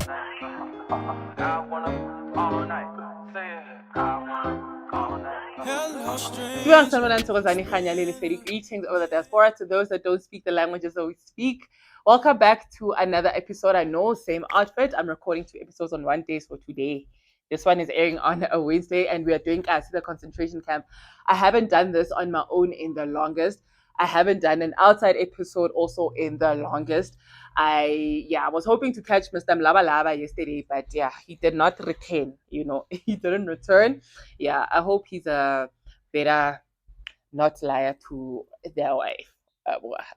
Greetings over the diaspora to those that don't speak the languages that we speak. Welcome back to another episode. I know, same outfit. I'm recording 2 episodes on one day, so today this one is airing on a Wednesday, and we are doing the concentration camp. I haven't done this on my own in the longest. I haven't done an outside episode also in the longest. I was hoping to catch Mr. Mlaba Laba yesterday, but he did not return. He didn't return. I hope he's a better not liar to their wife.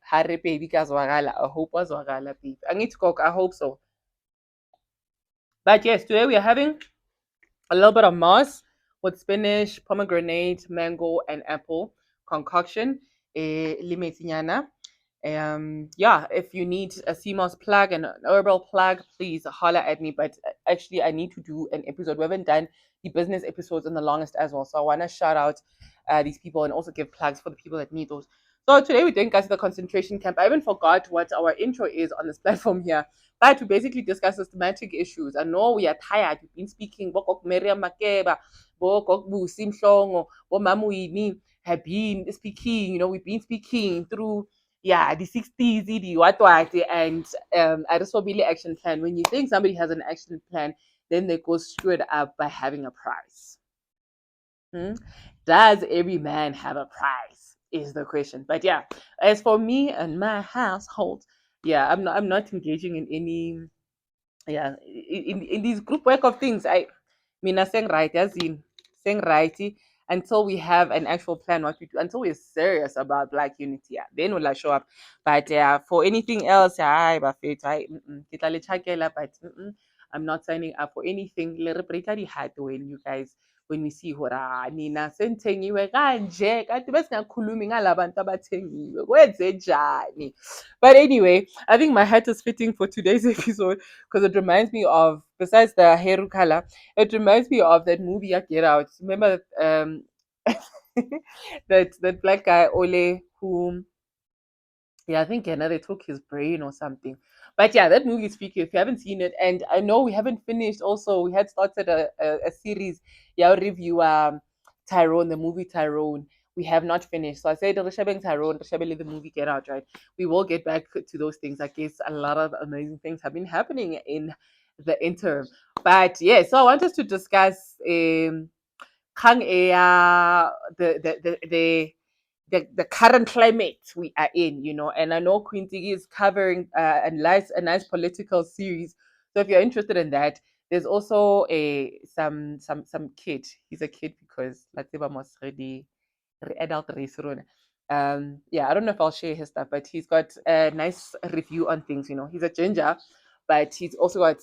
Harry baby kazwagala. I hope wazwagala baby. I need to cook. I hope so. But yes, today we are having a little bit of moss with spinach, pomegranate, mango, and apple concoction. Limetinyana. If you need a CMOS plug and an herbal plug, please holler at me. But actually, I need to do an episode. We haven't done the business episodes in the longest as well. So I want to shout out these people and also give plugs for the people that need those. So today we're doing the concentration camp. I even forgot what our intro is on this platform here. But we basically discuss systematic issues. I know we are tired. We've been speaking. Miriam Makeba, Busim Shongo, Mamuini have been speaking. We've been speaking through the 60s, the what, and I just saw Billy action plan. When you think somebody has an action plan, then they go straight up by having a price. Does every man have a price? Is the question. But as for me and my household, I'm not engaging in any in these group work of things. I mean, I saying right, as in saying righty until we have an actual plan what we do, until we're serious about Black unity, then will I show up. But for anything else, but I'm not signing up for anything. When you guys, when we see hora nina senthengiwe kanje kanti besingakhulumi ngalabantu abathengiwe kwenze njani. But anyway, I think my hat is fitting for today's episode because it reminds me of, besides the Heru color, it reminds me of that movie Get Out. Remember that black guy Ole who I think they took his brain or something. But that movie is speaking. If you haven't seen it, and I know we haven't finished. Also, we had started a series. Review Tyrone, the movie Tyrone. We have not finished. So I said Rishabeng Tyrone, Rishabeli the movie Get Out, right? We will get back to those things. I guess a lot of amazing things have been happening in the interim. But so I want us to discuss Kang the current climate we are in, and I know Queen Tigi is covering a nice political series. So if you're interested in that, there's also some kid. He's a kid because Latiba was ready adult race. I don't know if I'll share his stuff, but he's got a nice review on things. He's a ginger, but he's also got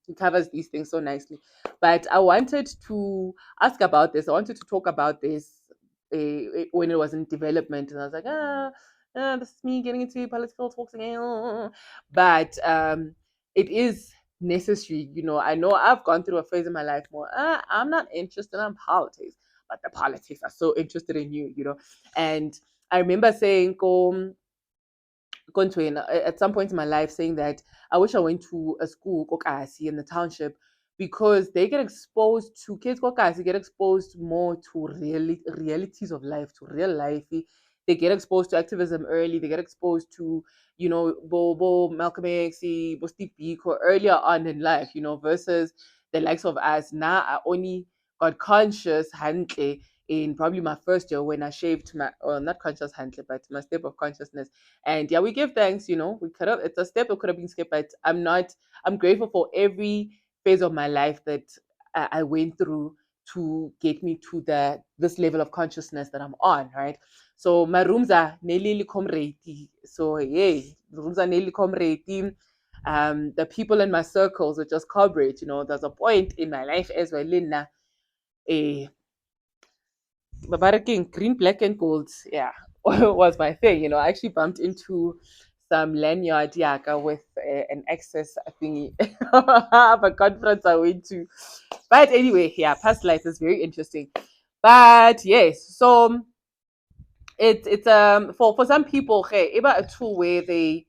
he covers these things so nicely. But I wanted to ask about this. I wanted to talk about this when it was in development, and I was like, this is me getting into political talks again. But it is necessary. I know I've gone through a phase in my life more. I'm not interested in politics, but the politics are so interested in you. And I remember saying, at some point in my life, saying that I wish I went to a school kokasi in the township, because they get exposed to kids kokasi get exposed more to realities of life, to real life. They get exposed to activism early. They get exposed to Bobo, Malcolm X, Bo Steve Biko earlier on in life. Versus the likes of us. Now I only got conscious handle in probably my first year when I shaved not conscious handle, but my step of consciousness. And we give thanks. We could have, it's a step that could have been skipped, but I'm grateful for every phase of my life that I went through to get me to this level of consciousness that I'm on, right? So my rooms are nearly comrade. So the rooms are nearly comrade. The people in my circles are just corporate. There's a point in my life as well, Lina. Green, black, and gold, was my thing. I actually bumped into some lanyard with an access thingy of a conference I went to. But anyway, past life is very interesting. But yes, so it's for some people, a tool where they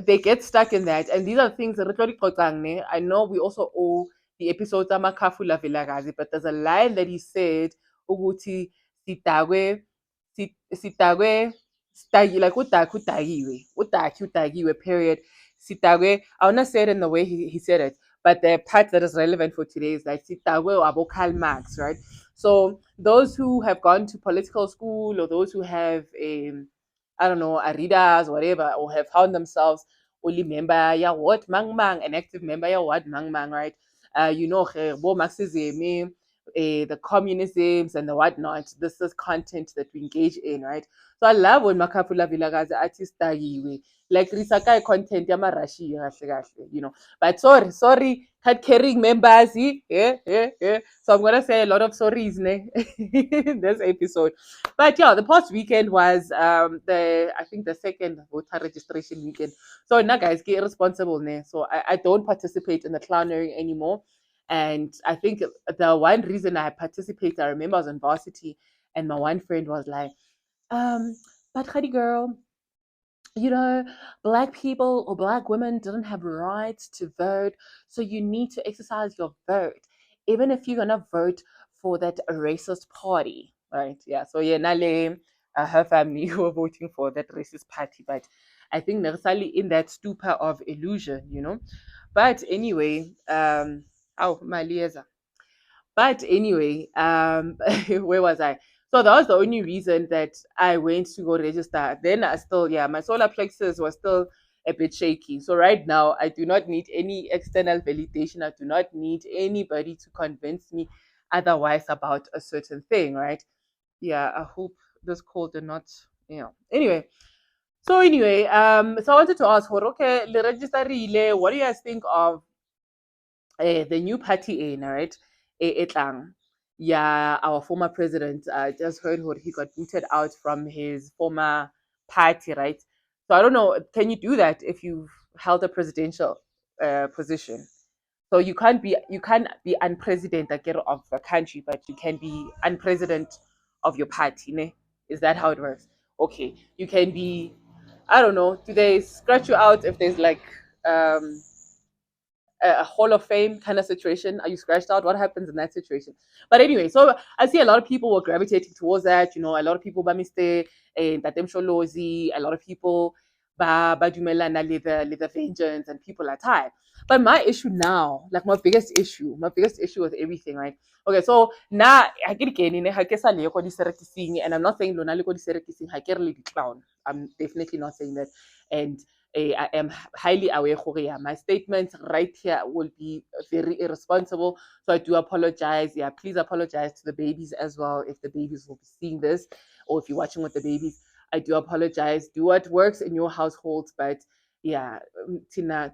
they get stuck in that. And these are things that I know we also owe the episodes Amakafula Vilagazi, but there's a line that he said, Uguti Sitagwe, Sitagwe, Stagi, like Utagiwe, period. Sitagwe, I wanna say it in the way he said it, but the part that is relevant for today is like Sitagwe or Abokal Marx, right? So those who have gone to political school or those who have I don't know, Aridas, whatever, or have found themselves only member, yeah, what, mang mang, an active member, yeah, what, mang mang, right? You know, bo Marxism, the communisms and the whatnot. This is content that we engage in, right? So I love when Makapula Vilagaza artist like Risakai content, Yamarashi, you know. But sorry, card carrying members, yeah. So I'm gonna say a lot of sorries in this episode. But yeah, the past weekend was the I think the second voter registration weekend. So now guys get responsible ne. So I don't participate in the clownery anymore. And I think the one reason I participated, I remember I was in varsity and my one friend was like, um, but Khadi girl, you know, black people or black women didn't have rights to vote, so you need to exercise your vote, even if you're gonna vote for that racist party, right? Yeah. So yeah, Nale, her family were voting for that racist party, but I think they're slightly in that stupor of illusion, you know. But anyway, oh my liaison. But anyway, where was I? So that was the only reason that I went to go register. Then I still, yeah, my solar plexus was still a bit shaky. So right now, I do not need any external validation. I do not need anybody to convince me otherwise about a certain thing, right? Yeah, I hope this call did not, you know. Anyway, so I wanted to ask, okay, the register relay, what do you guys think of the new party in, right? Etlang. Yeah, our former president, I just heard what he got booted out from his former party, right? So I don't know, can you do that if you've held a presidential position? So you can't be unpresident again of a country, but you can be unpresident of your party, ne? Is that how it works? Okay. You can be, I don't know, do they scratch you out if there's like um a Hall of Fame kind of situation? Are you scratched out? What happens in that situation? But anyway, so I see a lot of people were gravitating towards that. You know, a lot of people ba miste Tatem Sholozi, a lot of people ba dumelana with the vengeance, and people are tired. But my issue now, like my biggest issue with everything, right? Okay, so now I get again in and I'm not saying Lona le ko diserekising ha ke re le clown. I'm definitely not saying that. And I am highly aware yeah, my statement right here will be very irresponsible. So I do apologize. Yeah, please apologize to the babies as well if the babies will be seeing this or if you're watching with the babies. I do apologize. Do what works in your household, but yeah, Tina,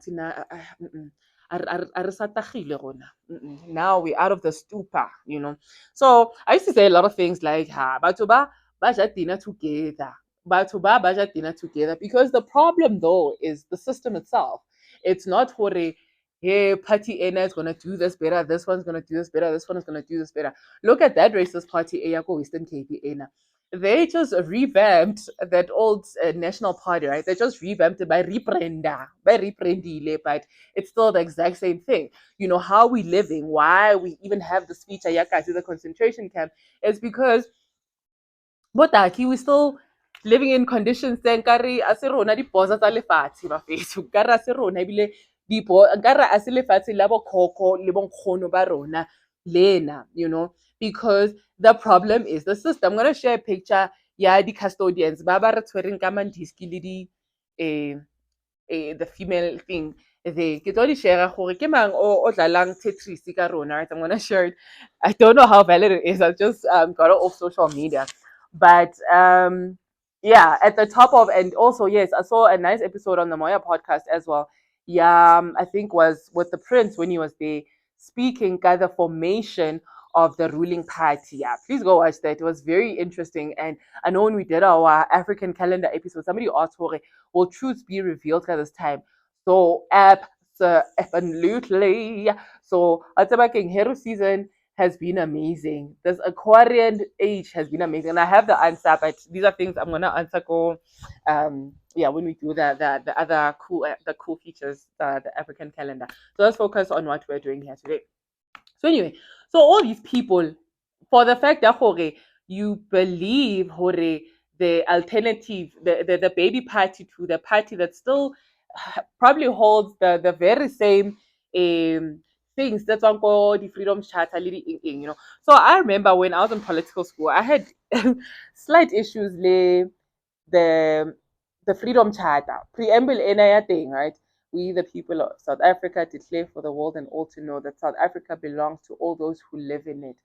now we're out of the stupor, you know. So I used to say a lot of things like, ha, batuba, baja dinner together. Batuba, baja dinner together. Because the problem though is the system itself. It's not for a hey, party A is gonna do this better, this one's gonna do this better, this one is gonna do this better. Look at that racist party A Western Cape Ena. They just revamped that old national party, right? They just revamped it by reprendile, but it's still the exact same thing. You know, how we living, why we even have the speech Ayaka to the concentration camp is because botaki we still living in conditions tse nkare a se rona diposa tsa lefatshe ba fetso nkare a se rona ebile nkare a se lefatshe la bokhokho le bonkgono ba rona lena, you know, because the problem is the system. I'm going to share a picture ya di-custodians ba ba re tshwereng ka mandiski le di the female thing there ke tlo di share gore ke mang o dlalang Tetris ka rona, right? I'm gonna share it. I don't know how valid it is. I've just got it off social media, but yeah, at the top of, and also yes, I saw a nice episode on the Moya podcast as well. Yeah, I think was with the prince when he was there speaking kind of formation of the ruling party. Yeah, please go watch that. It was very interesting. And I know when we did our African calendar episode, somebody asked for it, will truth be revealed at this time? So absolutely. So Atabaking Hero season has been amazing. This Aquarian age has been amazing. And I have the answer, but these are things I'm gonna answer go yeah, when we do the other cool the cool features, the African calendar. So let's focus on what we're doing here today. So anyway, so all these people, for the fact that hore, you believe hore the alternative, the baby party to the party that still probably holds the very same things that's on called the freedom charter, you know. So I remember when I was in political school, I had slight issues the the Freedom Charter, preamble ena thing, right? We, the people of South Africa, declare for the world and all to know that South Africa belongs to all those who live in it.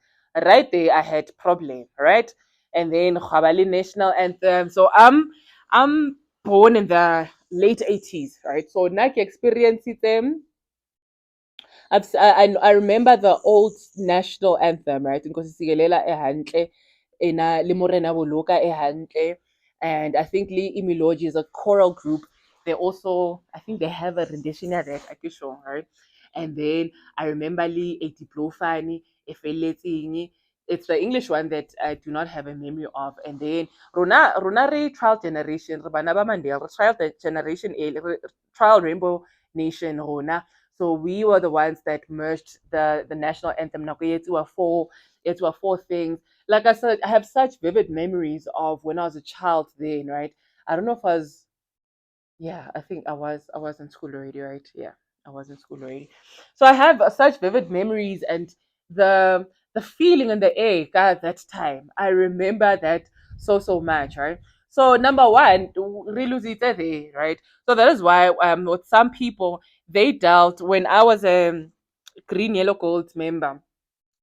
Right there, I had problem, right? And then Khabali National Anthem. So I'm born in the late 80s, right? So Nike experience it them. I remember the old national anthem, right? Nkosi Sikelel' ehantle, ena le Morena Boloka ehantle, and I think Lee Imiloji is a choral group. They also, I think they have a rendition of that, I sure, right? And then I remember Lee Etiplofani, Efeletini. It's the English one that I do not have a memory of. And then Rona re trial generation, Bana ba Mandela, trial generation, trial Rainbow Nation, Rona. So we were the ones that merged the national anthem. Into a four things. Like I said, I have such vivid memories of when I was a child then, right? I don't know if I was, yeah, I think I was in school already, right? Yeah, I was in school already. So I have such vivid memories and the feeling in the air, God, that time. I remember that so much, right? So number one, Riluzite there, right? So that is why with some people they dealt when I was a green yellow gold member,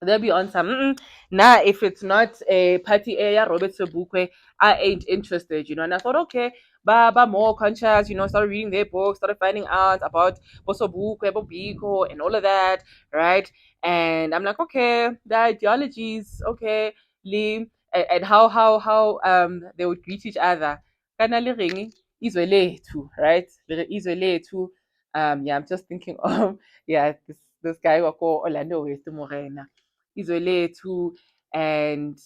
they'll be on some nah, if it's not a party area Robert Sobukwe, I ain't interested, you know. And I thought, okay, ba more conscious, you know, started reading their books, started finding out about Bosobukwe, Bobiko, and all of that, right? And I'm like, okay, the ideologies, okay, Lee, and how they would greet each other. Kana le reng, izwe lethu, right? Izwe lethu. Yeah, I'm just thinking of yeah, this guy wako Orlando West Morena. Izole too. And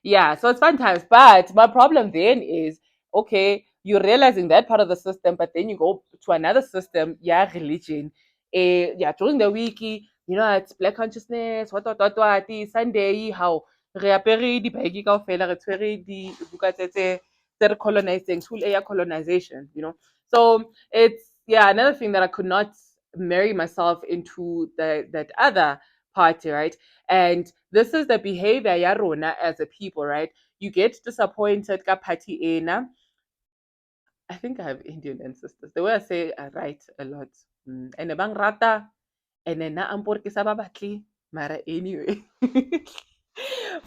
yeah, so it's fun times. But my problem then is okay, you're realizing that part of the system, but then you go to another system, yeah, religion. Yeah, during the week, you know, it's black consciousness, what, Sunday, how re apere dibagi kaofela, re tshwere dibuka tse re colonizing, school area colonization, you know. So it's yeah, another thing that I could not marry myself into that other party, right? And this is the behavior ya rona as a people, right? You get disappointed ka party ena. I think I have Indian ancestors. The way I say I write a lot. And bang rata and then na ampor ke sa babatli. Mara anyway.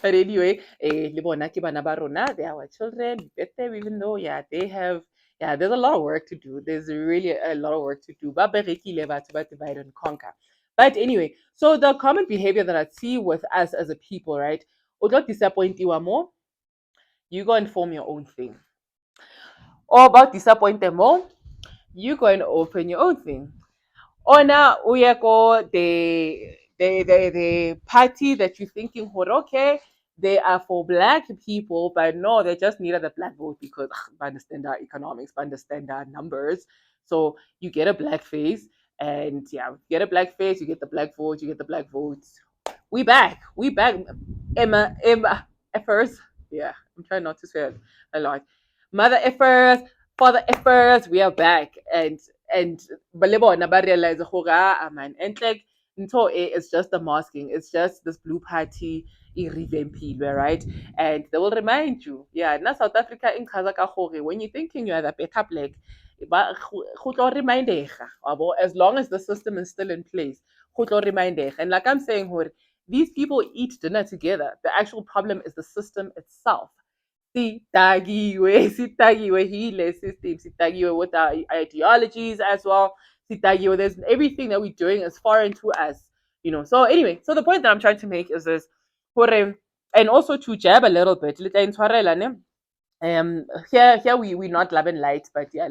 But anyway, le bona ke bana ba rona, they are our children. We get them even though yeah, they have yeah, there's a lot of work to do. There's really a lot of work to do. Ba berekile batho ba divide and conquer. But anyway, so the common behavior that I see with us as a people, right? O tlo disappointiwa more, you go and form your own thing. Or about disappointed more, you go and open your own thing. Or now we are go the party that you're thinking, "Well, okay, they are for black people, but no, they just needed the black vote because I understand our economics, I understand our numbers. So you get a black face, and yeah, you get a black face, you get the black vote, you get the black votes. We back. Emma, effers. Yeah, I'm trying not to say it a lot. Mother effers, father effers. We are back, and balebo na ba realize man, and like until it's just the masking. It's just this blue party revamped, right? And they will remind you, yeah, na South Africa in Kazaka when you're thinking you are the better black, as long as the system is still in place. And like I'm saying, these people eat dinner together. The actual problem is the system itself. Sitagiwe hile system, sitagiwe with our ideologies as well. Sitagiwe, there's everything that we're doing is foreign to us, you know. So anyway, so the point that I'm trying to make is this, and also to jab a little bit. Here we not love and light, but yeah,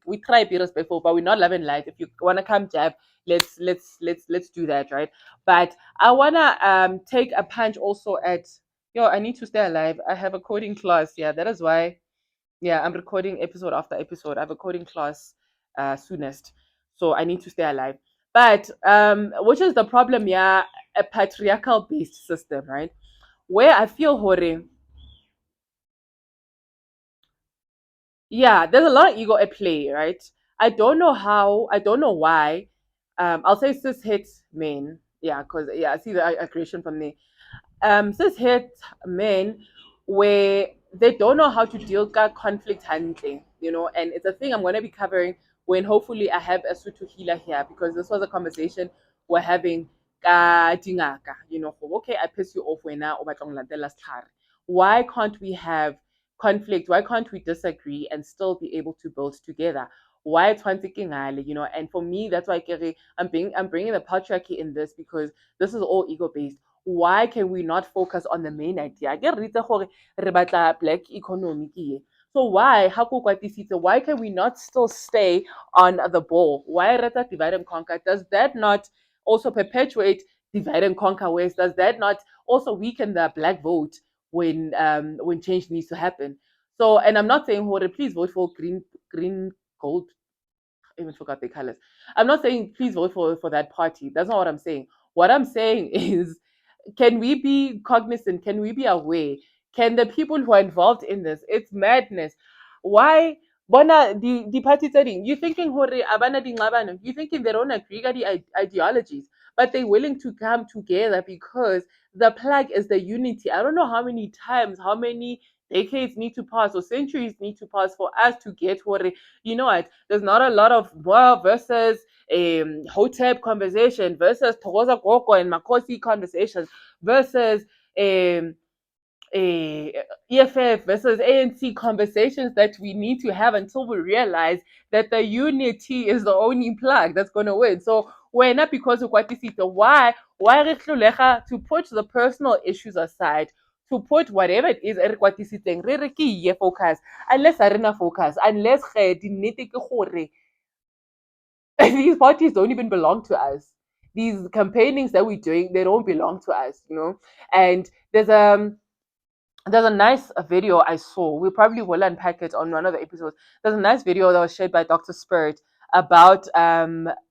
we try be respectful, but we're not love and light. If you wanna come jab, let's do that, right? But I wanna take a punch also at yo, I need to stay alive. I have a coding class. Yeah, that is why Yeah, I'm recording episode after episode. I have a coding class soonest, so I need to stay alive. But which is the problem? Yeah, a patriarchal based system, right? Where I feel hore, yeah, there's a lot of ego at play, right? I don't know how, I don't know why. I'll say cis hit men, yeah, because yeah, I see the aggression from there. Cis hit men where they don't know how to deal with conflict handling, and it's a thing I'm going to be covering when hopefully I have a Sutu healer here, because this was a conversation we're having ka dingaka, okay, I piss you off when now why can't we have conflict? Why can't we disagree and still be able to build together? Why it's one thinking, and for me, that's why I'm bringing the patriarchy in this, because this is all ego based. Why can we not focus on the main idea? Ke re itse gore re batla black economy ke ye. So why can we not still stay on the ball? Why rather divide and conquer? Does that not also perpetuate divide and conquer ways? Does that not also weaken the black vote when change needs to happen? So, and I'm not saying, Hore, please vote for green, gold. I even forgot the colors. I'm not saying please vote for that party. That's not what I'm saying. What I'm saying is, can we be cognizant? Can we be aware? Can the people who are involved in this? It's madness. Why? Bona the party setting. You thinking hore abana dingabano. You thinking they don't agree with the ideologies, but they're willing to come together because the plug is the unity. I don't know how many times, how many decades need to pass or centuries need to pass for us to get hore. You know what? There's not a lot of war versus Hotep conversation versus Togoza Koko and Makosi conversations versus um, EFF versus ANC conversations that we need to have until we realize that the unity is the only plug that's going to win. So we're not because of what you see. So why re hloleha to put the personal issues aside, to put whatever it is what you see re re ke ye focus, unless arena focus, unless di nnete ke gore these parties don't even belong to us. These campaignings that we're doing, they don't belong to us. And there's a nice video I saw. We probably will unpack it on one of the episodes. There's a nice video that was shared by Dr. Spirit about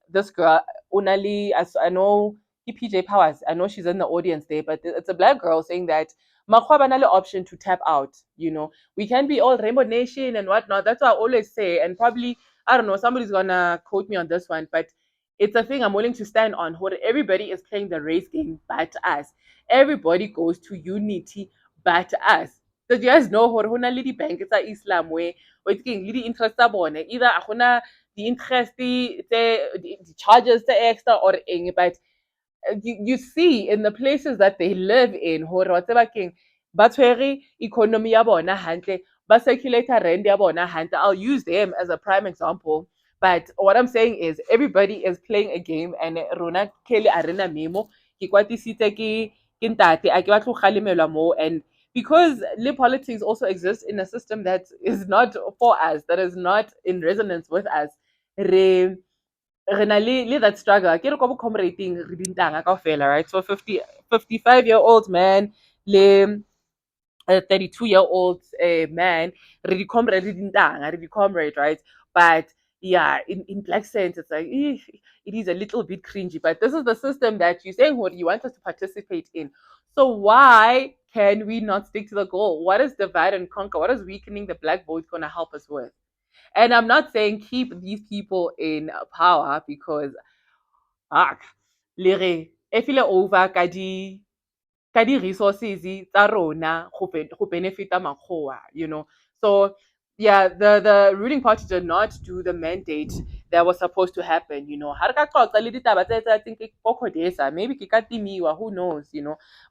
this girl, Unali. I know PJ Powers. I know she's in the audience there, but it's a black girl saying that Makhwabanale option to tap out. We can be all Rainbow Nation and whatnot. That's what I always say. And probably, I don't know, somebody's gonna quote me on this one, but it's a thing I'm willing to stand on. Where everybody is playing the race game but us. Everybody goes to unity but us. So you guys know hore hona le di-bank tsa Islam where o tsekeng le di-interest tsa bone either a gona di-interest di-charges tse extra or eng, but you see in the places that they live in hore wa tseba keng ba tshwere economy ya bona hantle, ba circulator rent ya bona hantle. I'll use them as a prime example, but what I'm saying is everybody is playing a game, and rona kelly arena memo ke kwatisitse ke ntate a ke batlo khalemelwa mo. And because lib politics also exists in a system that is not for us, that is not in resonance with us, re re na le that struggle ke re ko bo comrading re dintanga kaofela, right? So 55-year-old man le a 32-year-old man, re di-comrade re dintanga re di-comrade, right? But yeah, in black sense it's like it is a little bit cringy, but this is the system that you're saying what you want us to participate in. So why can we not stick to the goal? What is divide and conquer? What is weakening the black vote going to help us with? And I'm not saying keep these people in power, because ah, le re e file over ka di-resources tsa rona go benefita makgowa. So yeah, the ruling party did not do the mandate that was supposed to happen. Ha re ka qoqa le ditaba tse think ko Codesa, maybe ke ka timiwa, who knows.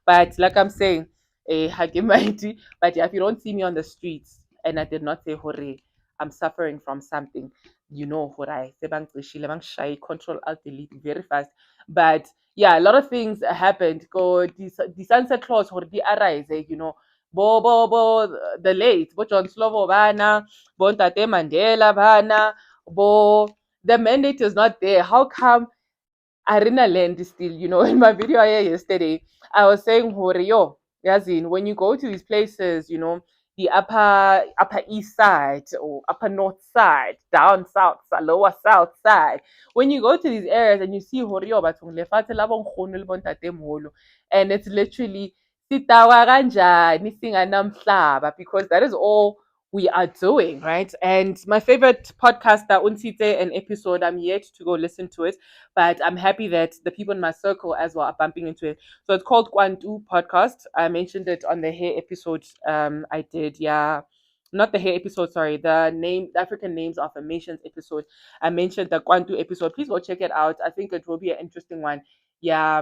But like I'm saying, ha ke mighty, but yeah, if you don't see me on the streets and I did not say hore I'm suffering from something, hore se bang qishile bang shy, control alt delete very fast. But yeah, a lot of things happened. Go the sunset clause or the arise, bo the late, bo John Slovo bana, bo Ntate Mandela bana, bo the mandate is not there. How come Arena land still? In my video here yesterday, I was saying, Hore, yo, Yazin, when you go to these places, the upper east side or upper north side, down south, lower south side. When you go to these areas and you see Horio bathong lefatshe la bonkgono le bontatemoholo, and it's literally sitawa kanjani singanamhlaba, because that is all we are doing, right? And my favorite podcaster, Unsite, an episode, I'm yet to go listen to it, but I'm happy that the people in my circle as well are bumping into it. So it's called Kwantu Podcast. I mentioned it on the hair episode I did, yeah. Not the hair episode, sorry, the African names affirmations episode. I mentioned the Kwantu episode. Please go check it out. I think it will be an interesting one. Yeah,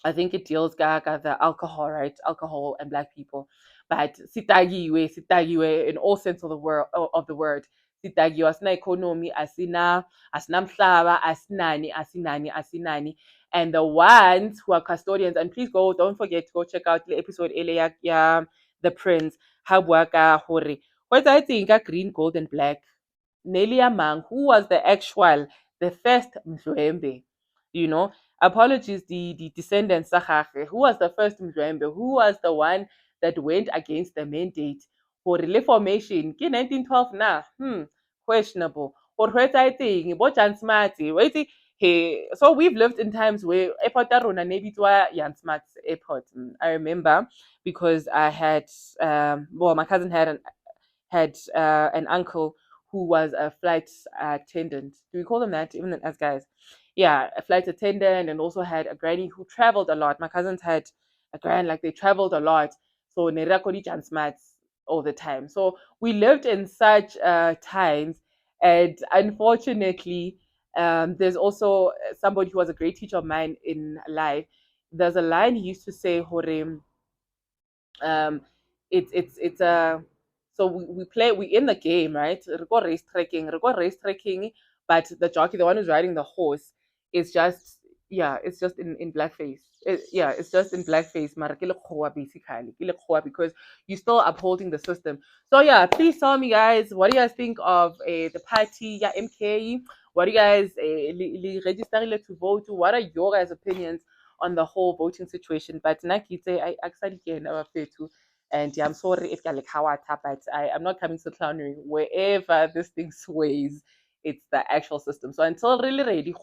I think it deals gaga the alcohol, right? Alcohol and black people. But sitagiwe in all sense of the word. Sitagiwe asina economy, asina mhlaba, asinani. And the ones who are custodians, and please don't forget to go check out the episode earlier, yeah, the prince. Habwaka hore. What I think green, gold, and black. Nelia Mang, who was the first Mzwembe, you know, apologies, the descendants, Sahake, who was the first Mzwembe, who was the one that went against the mandate for the reformation, 1912 na, questionable. Or what I think, what Jan Smarty, wait, hey, so we've lived in times where airport aruna maybe to Jan Smart's airport. I remember because I had, my cousin had an uncle who was a flight attendant. Do we call them that, even as guys? Yeah, a flight attendant, and also had a granny who traveled a lot. My cousins had a grand, like they traveled a lot. So nerakodi smats all the time. So we lived in such times, and unfortunately, there's also somebody who was a great teacher of mine in life. There's a line he used to say, Horim, it's a so we in the game, right? We go race tracking, but the jockey, the one who's riding the horse, is just it's just in blackface. It's just in blackface. Mara ke lekgowa basically, ke lekgowa because you're still upholding the system. So yeah, please tell me, guys, what do you guys think of the party? Yeah, MK. What do you guys register to vote? What are your guys' opinions on the whole voting situation? But Nakite, I actually can too. And yeah, I'm sorry if you're like how I tap, but I'm not coming to clownery. Wherever this thing sways, it's the actual system. So until really ready,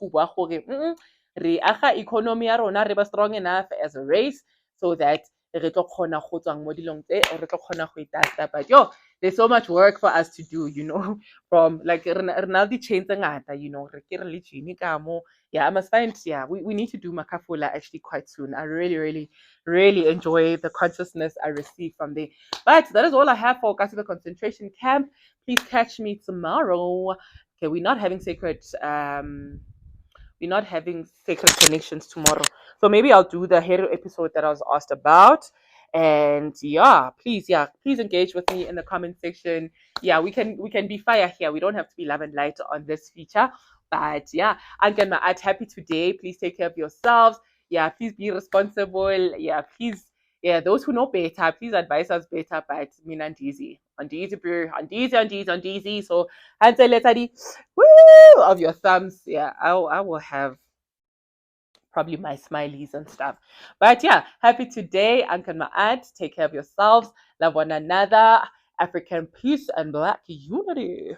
re aga economy ya rona re ba strong enough as a race so that re tlo kgona go tswang mo dilong tse re tlo kgona go itasta. But yo, there's so much work for us to do, from like re na di chains ngata, re ke religion ka mo. Yeah, I must find, we need to do Makafula actually quite soon. I really, really, really enjoy the consciousness I receive from there. But that is all I have for Kasiba Concentration Camp. Please catch me tomorrow. Okay, we're not having sacred connections tomorrow. So maybe I'll do the hero episode that I was asked about. And please engage with me in the comment section. Yeah, we can be fire here. We don't have to be love and light on this feature. But yeah, I'm gonna add happy today. Please take care of yourselves. Yeah, please be responsible. Yeah, please. Yeah, those who know better, please advise us better. But me and easy. On easy, bro. On easy. So, answer letter D. Woo! Of your thumbs. Yeah, I will have probably my smileys and stuff. But yeah, happy today. Uncle Ma'at. Take care of yourselves. Love one another. African peace and black unity.